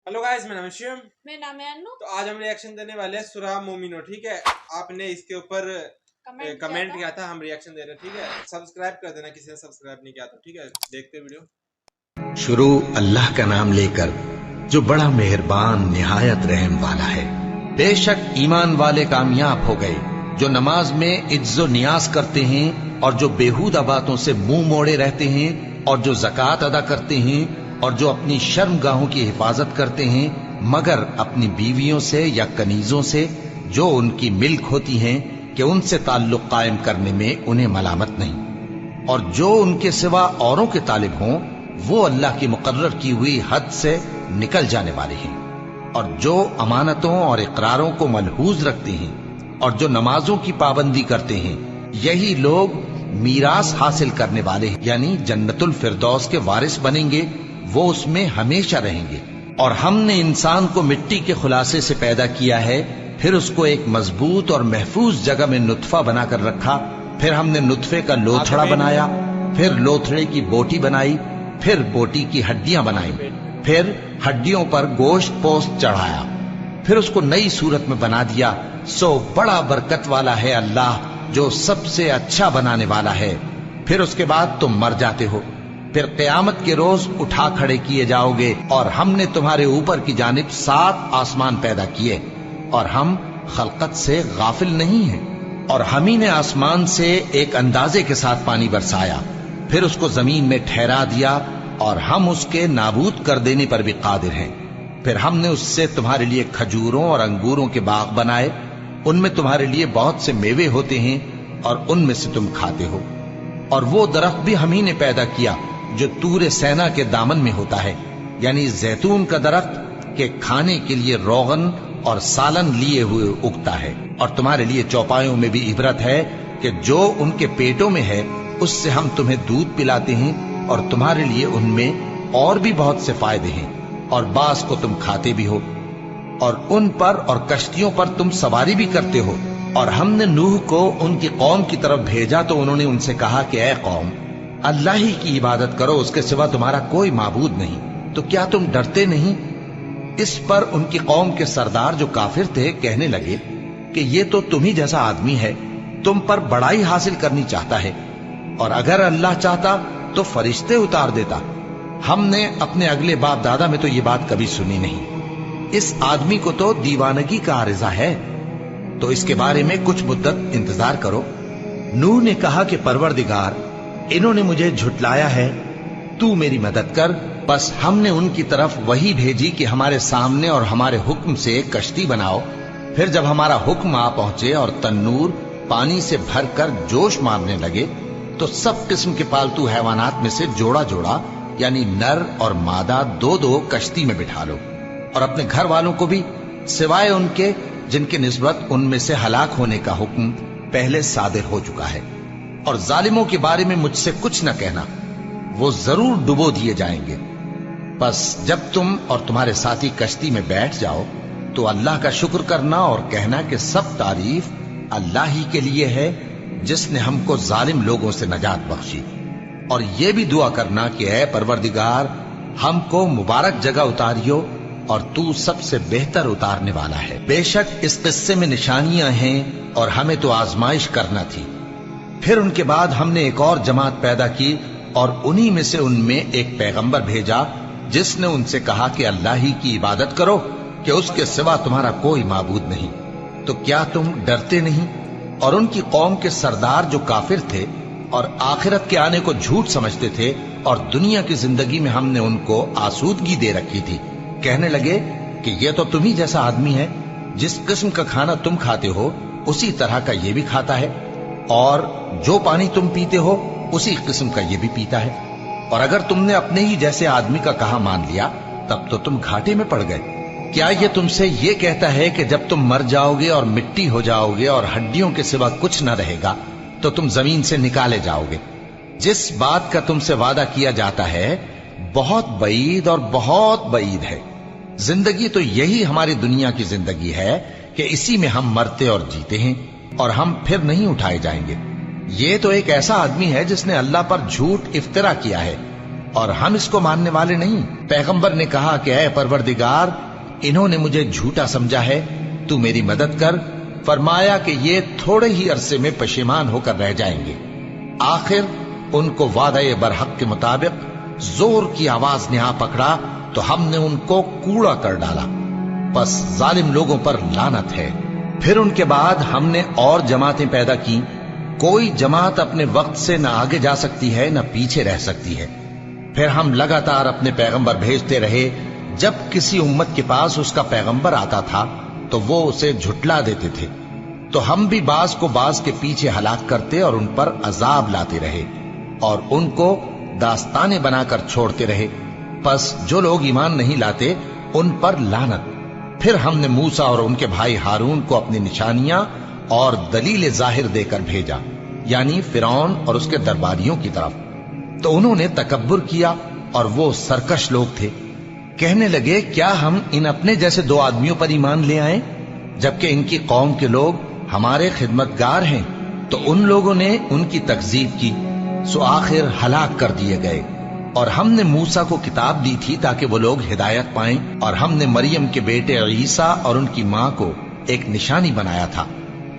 Hello guys, मेरा नाम है शिवम। मेरा नाम है अनु। तो आज हम रिएक्शन देने वाले हैं सूरह मोमिनो। ठीक है, आपने इसके ऊपर कमेंट किया था, हम रिएक्शन दे रहे हैं। ठीक है, सब्सक्राइब कर देना किसी ने सब्सक्राइब नहीं किया तो। ठीक है, देखते हैं वीडियो। शुरू अल्लाह का नाम लेकर जो बड़ा मेहरबान निहायत रहम वाला है। बेशक ईमान वाले कामयाब हो गए जो नमाज में इज्जो नियाज करते हैं और जो बेहुदा बातों से मुंह मोड़े रहते हैं और जो ज़कात अदा करते हैं और जो अपनी शर्मगाहों की हिफाजत करते हैं, मगर अपनी बीवियों से या कनीजों से जो उनकी मिल्क होती हैं कि उनसे ताल्लुक कायम करने में उन्हें मलामत नहीं, और जो उनके सिवा औरों के तालिब हों वो अल्लाह की मुकर्रर की हुई हद से निकल जाने वाले हैं, और जो अमानतों और इकरारों को मलहूज रखते हैं और जो नमाजों की पाबंदी करते हैं, यही लोग मीरास हासिल करने वाले हैं, यानी जन्नतुल फिरदौस के वारिस बनेंगे, वो उसमें हमेशा रहेंगे। और हमने इंसान को मिट्टी के खुलासे से पैदा किया है, फिर उसको एक मजबूत और महफूज जगह में नुत्फा बनाकर रखा, फिर हमने नुत्फे का लोथड़ा बनाया, फिर लोथड़े की बोटी बनाई, फिर बोटी की हड्डियां बनाई, फिर हड्डियों पर गोश्त पोस्त चढ़ाया, फिर उसको नई सूरत में बना दिया। सो बड़ा बरकत वाला है अल्लाह जो सबसे अच्छा बनाने वाला है। फिर उसके बाद तुम मर जाते हो, फिर क़यामत के रोज उठा खड़े किए जाओगे, और हमने तुम्हारे ऊपर की जानिब 7 आसमान पैदा किए और हम खलकत से गाफिल नहीं हैं। और हम ही ने आसमान से एक अंदाजे के साथ पानी बरसाया, फिर उसको जमीन में ठहरा दिया, और हम उसके नाबूद कर देने पर भी कादिर हैं। फिर हमने उससे तुम्हारे लिए खजूरों और अंगूरों के बाग बनाए, उनमें तुम्हारे लिए बहुत से मेवे होते हैं और उनमें से तुम खाते हो। और वो दरख्त भी हम ही ने पैदा किया जो तूरे सेना के दामन में होता है, यानी जैतून का दरख्त के खाने के लिए रोगन और सालन लिए हुए उगता है। और तुम्हारे लिए चौपायों में भी इबरत है कि जो उनके पेटों में है उससे हम तुम्हें दूध पिलाते हैं, और तुम्हारे लिए उनमें और भी बहुत से फायदे हैं, और बास को तुम खाते भी हो, और उन पर और कश्तियों पर तुम सवारी भी करते हो। और हमने नूह को उनकी कौम की तरफ भेजा तो उन्होंने उनसे कहा कि ऐ कौम, अल्लाह ही की इबादत करो, उसके सिवा तुम्हारा कोई माबूद नहीं, तो क्या तुम डरते नहीं? इस पर उनकी कौम के सरदार जो काफिर थे कहने लगे कि ये तो तुम ही जैसा आदमी है, तुम पर बड़ाई हासिल करनी चाहता है, और अगर अल्लाह चाहता तो फरिश्ते उतार देता। हमने अपने अगले बाप दादा में तो ये बात कभी सुनी नहीं। इस आदमी को तो दीवानगी का आरिजा है, तो इसके बारे में कुछ मुद्दत इंतजार करो। नूह ने कहा कि परवरदिगार, इन्होंने मुझे झुटलाया है, तू मेरी मदद कर। बस हमने उनकी तरफ वही भेजी कि हमारे सामने और हमारे हुक्म से एक कश्ती बनाओ। फिर जब हमारा हुक्म आ पहुंचे और तन्नूर पानी से भरकर जोश मारने लगे, तो सब किस्म के पालतू हैवानात में से जोड़ा जोड़ा, यानी नर और मादा 2-2 कश्ती में बिठा लो, और अपने घर वालों को भी, सिवाय उनके जिनके निस्बत उनमें से हलाक होने का हुक्म पहले सादिर हो चुका है। और जालिमों के बारे में मुझसे कुछ न कहना, वो जरूर डुबो दिए जाएंगे। बस जब तुम और तुम्हारे साथी कश्ती में बैठ जाओ तो अल्लाह का शुक्र करना और कहना कि सब तारीफ अल्लाह ही के लिए है जिसने हमको जालिम लोगों से नजात बख्शी। और ये भी दुआ करना कि ऐ परवरदिगार, हमको मुबारक जगह उतारियो, और तू सबसे बेहतर उतारने वाला है। बेशक इस किस्से में निशानियां हैं और हमें तो आजमाइश करना थी। फिर उनके बाद हमने एक और जमात पैदा की, और उन्हीं में से उनमें एक पैगंबर भेजा जिसने उनसे कहा कि अल्लाह ही की इबादत करो, कि उसके सिवा तुम्हारा कोई माबूद नहीं, तो क्या तुम डरते नहीं? और उनकी कौम के सरदार जो काफिर थे और आखिरत के आने को झूठ समझते थे, और दुनिया की जिंदगी में हमने उनको आसूदगी दे रखी थी, कहने लगे कि ये तो तुम ही जैसा आदमी है, जिस किस्म का खाना तुम खाते हो उसी तरह का ये भी खाता है, और जो पानी तुम पीते हो उसी किस्म का ये भी पीता है। और अगर तुमने अपने ही जैसे आदमी का कहा मान लिया तब तो तुम घाटे में पड़ गए। क्या ये तुमसे ये कहता है कि जब तुम मर जाओगे और मिट्टी हो जाओगे और हड्डियों के सिवा कुछ न रहेगा तो तुम जमीन से निकाले जाओगे? जिस बात का तुमसे वादा किया जाता है बहुत बईद और बहुत बईद है। जिंदगी तो यही हमारी दुनिया की जिंदगी है कि इसी में हम मरते और जीते हैं, और हम फिर नहीं उठाए जाएंगे। ये तो एक ऐसा आदमी है जिसने अल्लाह पर झूठ इफ्तिरा किया है, اور ہم اس کو ماننے والے نہیں۔ پیغمبر نے کہا کہ اے پروردگار، انہوں نے مجھے جھوٹا سمجھا ہے، تو میری مدد کر۔ فرمایا کہ یہ تھوڑے ہی عرصے میں پشیمان ہو کر رہ جائیں گے۔ آخر ان کو وعدہ برحق کے مطابق زور کی آواز نے آ پکڑا تو ہم نے ان کو کوڑا کر ڈالا۔ بس ظالم لوگوں پر لعنت ہے۔ پھر ان کے بعد ہم نے اور جماعتیں پیدا کی۔ کوئی جماعت اپنے وقت سے نہ آگے جا سکتی ہے نہ پیچھے رہ سکتی ہے۔ پھر ہم لگاتار اپنے پیغمبر بھیجتے رہے۔ جب کسی امت کے پاس اس کا پیغمبر آتا تھا تو وہ اسے جھٹلا دیتے تھے، تو ہم بھی بعض کو بعض کے پیچھے ہلاک کرتے اور ان پر عذاب لاتے رہے اور ان کو داستانیں بنا کر چھوڑتے رہے۔ پس جو لوگ ایمان نہیں لاتے ان پر لعنت۔ پھر ہم نے موسیٰ اور ان کے بھائی ہارون کو اپنی نشانیاں اور دلیل ظاہر دے کر بھیجا، یعنی فرعون اور اس کے درباریوں کی طرف۔ تو انہوں نے تکبر کیا اور وہ سرکش لوگ تھے۔ کہنے لگے کیا ہم ان اپنے جیسے دو آدمیوں پر ایمان لے آئیں جبکہ ان کی قوم کے لوگ ہمارے خدمتگار ہیں؟ تو ان لوگوں نے ان کی تکذیب کی، سو آخر ہلاک کر دیے گئے۔ اور ہم نے موسیٰ کو کتاب دی تھی تاکہ وہ لوگ ہدایت پائیں، اور ہم نے مریم کے بیٹے عیسیٰ اور ان کی ماں کو ایک نشانی بنایا تھا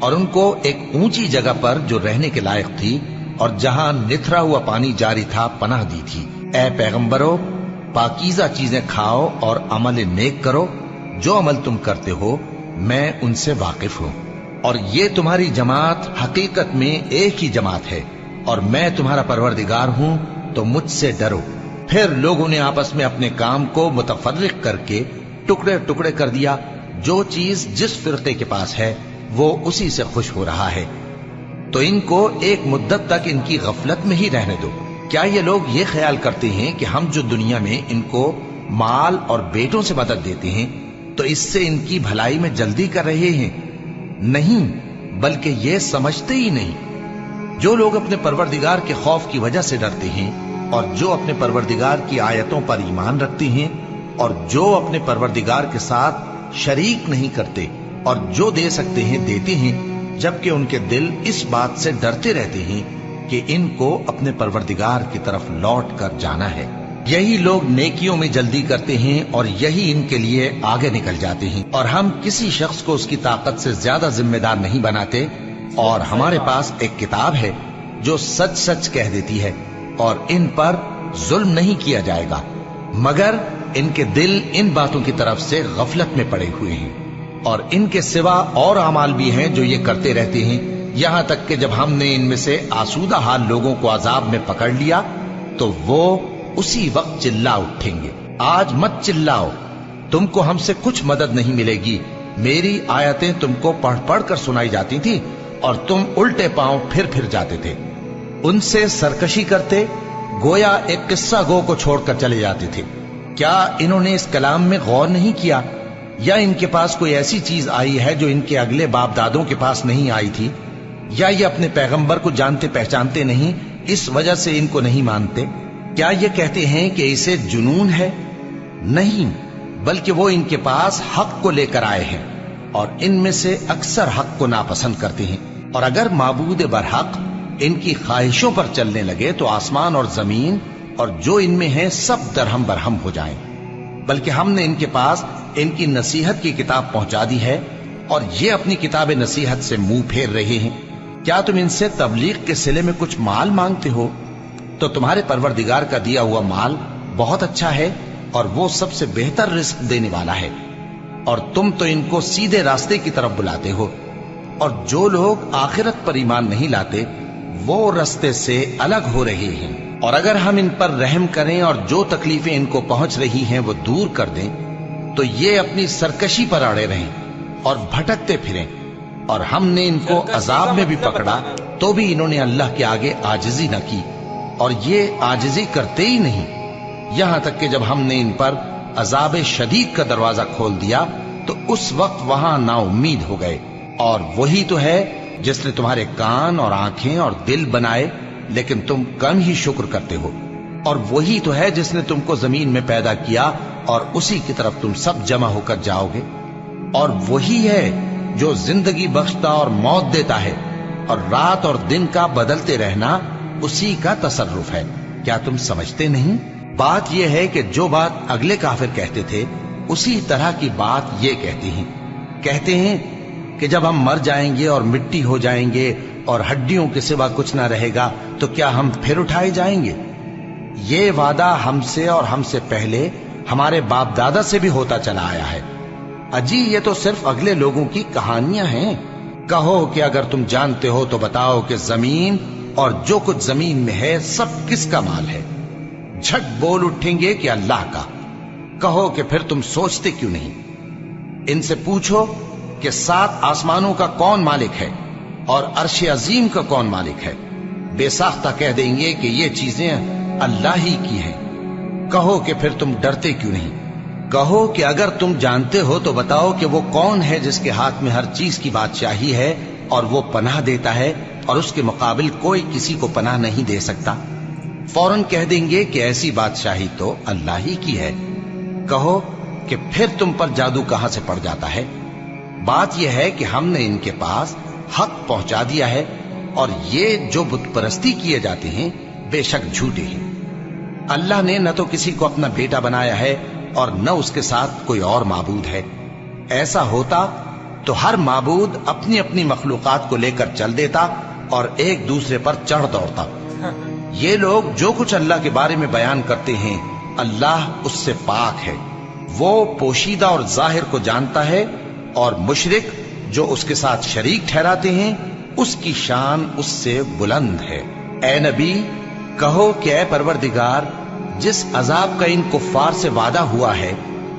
اور ان کو ایک اونچی جگہ پر جو رہنے کے لائق تھی اور جہاں نتھرا ہوا پانی جاری تھا پناہ دی تھی۔ اے پیغمبرو، پاکیزہ چیزیں کھاؤ اور عمل نیک کرو، جو عمل تم کرتے ہو میں ان سے واقف ہوں۔ اور یہ تمہاری جماعت حقیقت میں ایک ہی جماعت ہے اور میں تمہارا پروردگار ہوں، تو مجھ سے ڈرو۔ پھر لوگوں نے آپس میں اپنے کام کو متفرق کر کے ٹکڑے ٹکڑے کر دیا۔ جو چیز جس فرقے کے پاس ہے وہ اسی سے خوش ہو رہا ہے، تو ان کو ایک مدت تک ان کی غفلت میں ہی رہنے دو۔ کیا یہ لوگ یہ خیال کرتے ہیں کہ ہم جو دنیا میں ان کو مال اور بیٹوں سے مدد دیتے ہیں تو اس سے ان کی بھلائی میں جلدی کر رہے ہیں؟ نہیں، بلکہ یہ سمجھتے ہی نہیں۔ جو لوگ اپنے پروردگار کے خوف کی وجہ سے ڈرتے ہیں اور جو اپنے پروردگار کی آیتوں پر ایمان رکھتے ہیں اور جو اپنے پروردگار کے ساتھ شریک نہیں کرتے اور جو دے سکتے ہیں دیتے ہیں، جبکہ ان کے دل اس بات سے ڈرتے رہتے ہیں کہ ان کو اپنے پروردگار کی طرف لوٹ کر جانا ہے۔ یہی لوگ نیکیوں میں جلدی کرتے ہیں اور یہی ان کے لیے آگے نکل جاتے ہیں، اور ہم کسی شخص کو اس کی طاقت سے زیادہ ذمہ دار نہیں بناتے، اور ہمارے پاس ایک کتاب ہے جو سچ سچ کہہ دیتی ہے اور ان پر ظلم نہیں کیا جائے گا، مگر ان کے دل ان باتوں کی طرف سے غفلت میں پڑے ہوئے ہیں۔ اور ان کے سوا اور اعمال بھی ہیں جو یہ کرتے رہتے ہیں، یہاں تک کہ جب ہم نے ان میں سے آسودہ حال لوگوں کو عذاب میں پکڑ لیا تو وہ اسی وقت چلا اٹھیں گے۔ آج مت چلاؤ، تم کو ہم سے کچھ مدد نہیں ملے گی۔ میری آیتیں تم کو پڑھ پڑھ کر سنائی جاتی تھی اور تم الٹے پاؤں پھر جاتے تھے، ان سے سرکشی کرتے، گویا ایک قصہ گو کو چھوڑ کر چلے جاتے تھے۔ کیا انہوں نے اس کلام میں غور نہیں کیا، یا ان کے پاس کوئی ایسی چیز آئی ہے جو ان کے اگلے باپ دادوں کے پاس نہیں آئی تھی، یا یہ اپنے پیغمبر کو جانتے پہچانتے نہیں اس وجہ سے ان کو نہیں مانتے؟ کیا یہ کہتے ہیں کہ اسے جنون ہے؟ نہیں، بلکہ وہ ان کے پاس حق کو لے کر آئے ہیں اور ان میں سے اکثر حق کو ناپسند کرتے ہیں۔ اور اگر معبود برحق ان کی خواہشوں پر چلنے لگے تو آسمان اور زمین اور جو ان میں ہے سب درہم برہم ہو جائیں۔ بلکہ ہم نے ان کے پاس ان کی نصیحت کی کتاب پہنچا دی ہے اور یہ اپنی کتاب نصیحت سے منہ پھیر رہے ہیں۔ کیا تم ان سے تبلیغ کے صلے میں کچھ مال مانگتے ہو؟ تو تمہارے پروردگار کا دیا ہوا مال بہت اچھا ہے اور وہ سب سے بہتر رزق دینے والا ہے، اور تم تو ان کو سیدھے راستے کی طرف بلاتے ہو۔ اور جو لوگ آخرت پر ایمان نہیں لاتے وہ راستے سے الگ ہو رہے ہیں۔ اور اگر ہم ان پر رحم کریں اور جو تکلیفیں ان کو پہنچ رہی ہیں وہ دور کر دیں تو یہ اپنی سرکشی پر اڑے رہیں اور بھٹکتے پھریں، اور ہم نے ان کو عذاب میں بھی پکڑا تو بھی انہوں نے اللہ کے آگے عاجزی نہ کی، اور یہ عاجزی کرتے ہی نہیں، یہاں تک کہ جب ہم نے ان پر عذاب شدید کا دروازہ کھول دیا تو اس وقت وہاں نا امید ہو گئے۔ اور وہی تو ہے جس نے تمہارے کان اور آنکھیں اور دل بنائے، لیکن تم کم ہی شکر کرتے ہو۔ اور وہی تو ہے جس نے تم کو زمین میں پیدا کیا اور اسی کی طرف تم سب جمع ہو کر جاؤ گے۔ اور وہی ہے جو زندگی بخشتا اور موت دیتا ہے، اور رات اور دن کا بدلتے رہنا اسی کا تصرف ہے۔ کیا تم سمجھتے نہیں؟ बात यह है कि जो बात अगले काफिर कहते थे उसी तरह की बात ये कहते हैं कि जब हम मर जाएंगे और मिट्टी हो जाएंगे और हड्डियों के सिवा कुछ ना रहेगा तो क्या हम फिर उठाए जाएंगे। ये वादा हमसे और हमसे पहले हमारे बाप दादा से भी होता चला आया है। अजी ये तो सिर्फ अगले लोगों की कहानियां हैं। कहो कि अगर तुम जानते हो तो बताओ कि जमीन और जो कुछ जमीन में है सब किसका माल है। झट बोल उठेंगे कि अल्लाह का। कहो कि फिर तुम सोचते क्यों नहीं। इनसे पूछो कि 7 आसमानों का कौन मालिक है और अर्श अजीम का कौन मालिक है। बेसाख्ता कह देंगे कि ये चीजें अल्लाह ही की हैं। कहो कि फिर तुम डरते क्यों नहीं। कहो कि अगर तुम जानते हो तो बताओ कि वो कौन है जिसके हाथ में हर चीज की बादशाही है और वो पनाह देता है और उसके मुकाबिल कोई किसी को पनाह नहीं दे सकता। फौरन कह देंगे कि ऐसी बादशाही तो अल्लाह ही की है। कहो कि फिर तुम पर जादू कहां से पड़ जाता है। बात यह है कि हमने इनके पास हक पहुंचा दिया है और ये जो बुत परस्ती किए जाते हैं बेशक झूठे हैं। अल्लाह ने न तो किसी को अपना बेटा बनाया है और न उसके साथ कोई और माबूद है। ऐसा होता तो हर माबूद अपनी अपनी मखलूकात को लेकर चल देता और एक दूसरे पर चढ़ दौड़ता। ये लोग जो कुछ अल्लाह के बारे में बयान करते हैं अल्लाह उससे पाक है। वो पोशीदा और जाहिर को जानता है और मुशरिक जो उसके साथ शरीक ठहराते हैं उसकी शान उससे बुलंद है। ए नबी कहो कि ए परवरदिगार जिस अजाब का इन कुफ्फार से वादा हुआ है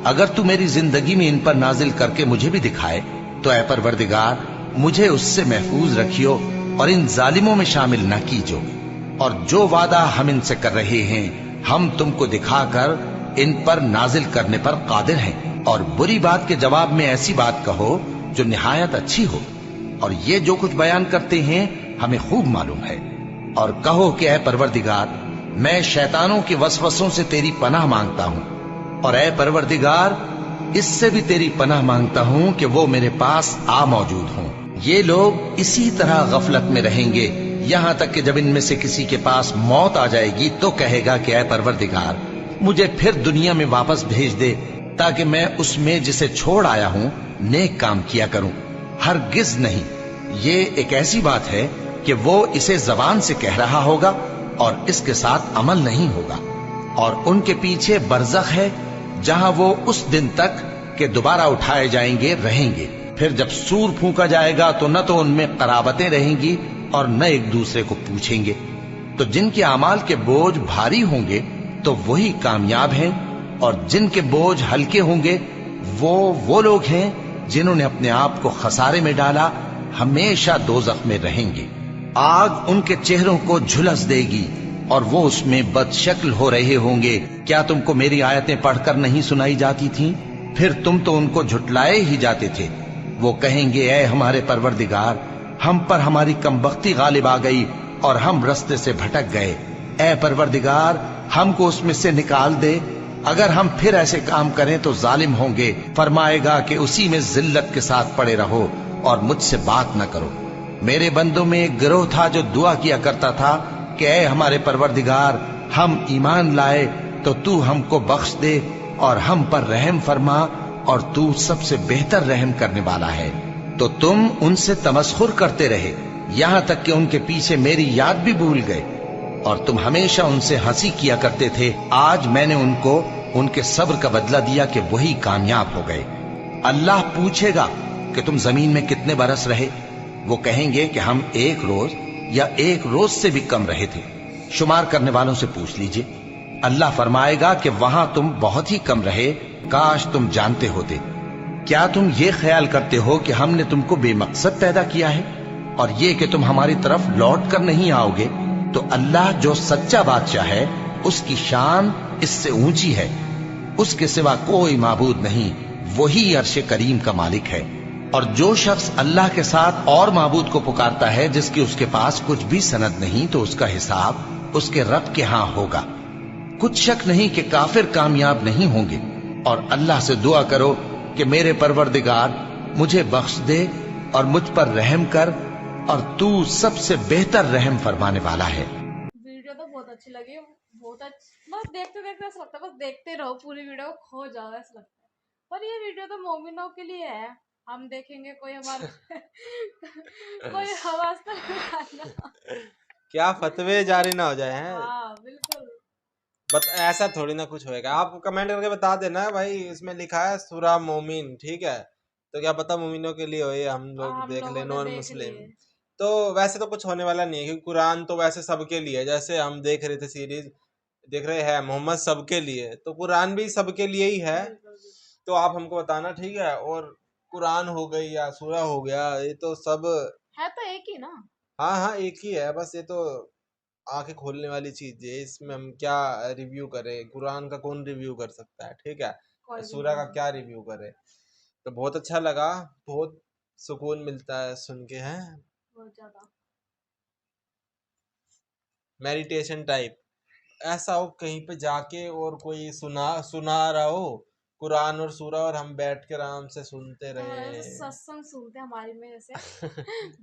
अगर तू मेरी जिंदगी में इन पर नाजिल करके मुझे भी दिखाए तो ए परवरदिगार मुझे उससे महफूज रखियो और इन जालिमों में शामिल न कीजो। और जो वादा हम इनसे कर रहे हैं हम तुमको दिखाकर इन पर नाजिल करने पर कादिर हैं। और बुरी बात के जवाब में ऐसी बात कहो जो निहायत अच्छी हो। और ये जो कुछ बयान करते हैं हमें खूब मालूम है। और कहो कि ए परवरदिगार मैं शैतानों के वसवसों से तेरी पनाह मांगता हूं और ए परवरदिगार इससे भी तेरी पनाह मांगता हूं कि वो मेरे पास आ मौजूद हों। ये लोग इसी तरह गफलत में रहेंगे यहां तक कि जब इनमें से किसी के पास मौत आ जाएगी तो कहेगा कि ऐ परवरदिगार मुझे फिर दुनिया में वापस भेज दे ताकि मैं उसमें जिसे छोड़ आया हूं नेक काम किया करूं। हरगिज नहीं, ये एक ऐसी बात है कि वो इसे जबान से कह रहा होगा और इसके साथ अमल नहीं होगा। और उनके पीछे बरज़ख है जहां वो उस दिन तक के दोबारा उठाए जाएंगे रहेंगे। फिर जब सूर फूंका जाएगा तो न तो उनमें कराबतें रहेंगी और न एक दूसरे को पूछेंगे। तो जिनके अमाल के बोझ भारी होंगे तो वही कामयाब हैं और जिनके बोझ हल्के होंगे वो लोग हैं जिन्होंने अपने आप को खसारे में डाला, हमेशा दोज़ख में रहेंगे। आग उनके चेहरों को झुलस देगी और वो उसमें बदशक्ल हो रहे होंगे। क्या तुमको मेरी आयतें पढ़कर नहीं सुनाई जाती थीं? फिर तुम तो उनको झुटलाए ही जाते थे। वो कहेंगे ऐ हमारे परवरदिगार हम पर हमारी कमबख्ती गालिब आ गई और हम रास्ते से भटक गए। ऐ परवरदिगार हमको उसमें से निकाल दे। अगर हम फिर ऐसे काम करें तो जालिम होंगे। फरमाएगा कि उसी में जिल्लत के साथ पड़े रहो और मुझसे बात न करो। मेरे बंदों में एक गिरोह था जो दुआ किया करता था कि ऐ हमारे परवरदिगार हम ईमान लाए तो तू हमको बख्श दे और हम पर रहम फरमा और तू सबसे बेहतर रहम करने वाला है। तो तुम उनसे तमस्खुर करते रहे यहां तक कि उनके पीछे मेरी याद भी भूल गए और तुम हमेशा उनसे हंसी किया करते थे। आज मैंने उनको उनके सब्र का बदला दिया कि वही कामयाब हो गए। अल्लाह पूछेगा कि तुम जमीन में कितने बरस रहे। वो कहेंगे कि हम 1 रोज या 1 रोज से भी कम रहे थे। शुमार करने वालों से पूछ लीजिए। अल्लाह फरमाएगा कि वहां तुम बहुत ही कम रहे, काश तुम जानते होते। क्या तुम ये ख्याल करते हो कि हमने तुमको बेमकसद पैदा किया है और ये कि तुम हमारी तरफ लौट कर नहीं आओगे? तो अल्लाह जो सच्चा बादशाह है उसकी शान इससे ऊंची है। उसके सिवा कोई माबूद नहीं, वही अर्श करीम का मालिक है। और जो शख्स अल्लाह के साथ और माबूद को पुकारता है जिसकी उसके पास कुछ भी सनद नहीं तो उसका हिसाब उसके रब के यहां होगा। कुछ शक नहीं कि काफिर कामयाब नहीं होंगे। और अल्लाह से दुआ करो कि मेरे परवरदिगार मुझे बख्श दे और मुझ पर रहम कर और तू सबसे बेहतर रहम फरमाने वाला है। वीडियो तो बहुत अच्छी लगी, बहुत अच्छा, बस देखते देखते ऐसा लगता है बस देखते रहो, पूरी वीडियो खो जाओ ऐसा लगता है। पर ये वीडियो तो मोमिनों के लिए है, हम देखेंगे कोई हमारे कोई आवाज तो लगाना। क्या फतवे जारी ना हो जाए हैं। हाँ बिल्कुल। बट ऐसा थोड़ी ना कुछ होएगा, आप कमेंट करके बता देना भाई, इसमें लिखा है सूरा मोमिन, ठीक है, तो क्या पता मोमिनों के लिए हो, ये हम लोग हम देख ले लोगों ने नॉन देख मुस्लिम। लिए। तो वैसे तो कुछ होने वाला नहीं है, क्योंकि कुरान तो वैसे सबके लिए है, जैसे हम देख रहे थे सीरीज देख रहे हैं मोहम्मद सबके लिए, तो कुरान भी सबके लिए ही है। बिल्कुल बिल्कुल। तो आप हमको बताना, ठीक है। और कुरान हो गई या सूरा हो गया, ये तो सब है तो एक ही ना। हाँ हाँ एक ही है, बस ये तो आंखें खोलने वाली चीज है, इसमें हम क्या रिव्यू करें, कुरान का कौन रिव्यू कर सकता है, ठीक है, कोई भी सूरा का नहीं। क्या रिव्यू करे। तो बहुत अच्छा लगा, बहुत सुकून मिलता है सुन के, हैं बहुत ज्यादा। Meditation type. ऐसा हो कहीं पे जाके और कोई सुना सुना रहा हो कुरान और सूरा, और हम बैठ के आराम से सुनते हमारे जैसे रहे। सत्संग सुनते हैं हमारी में, जैसे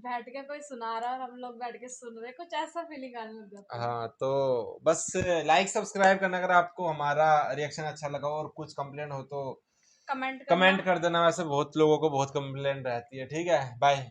बैठ के कोई सुना रहा है और हम लोग बैठ के सुन रहे, कुछ ऐसा फीलिंग आने लग जाती है। हाँ तो बस लाइक सब्सक्राइब करना, अगर आपको हमारा रिएक्शन अच्छा लगा और कुछ कंप्लेंट हो तो कमेंट करना। कमेंट कर देना, वैसे बहुत लोगों को बहुत कंप्लेंट रहती है, ठीक है, बाय।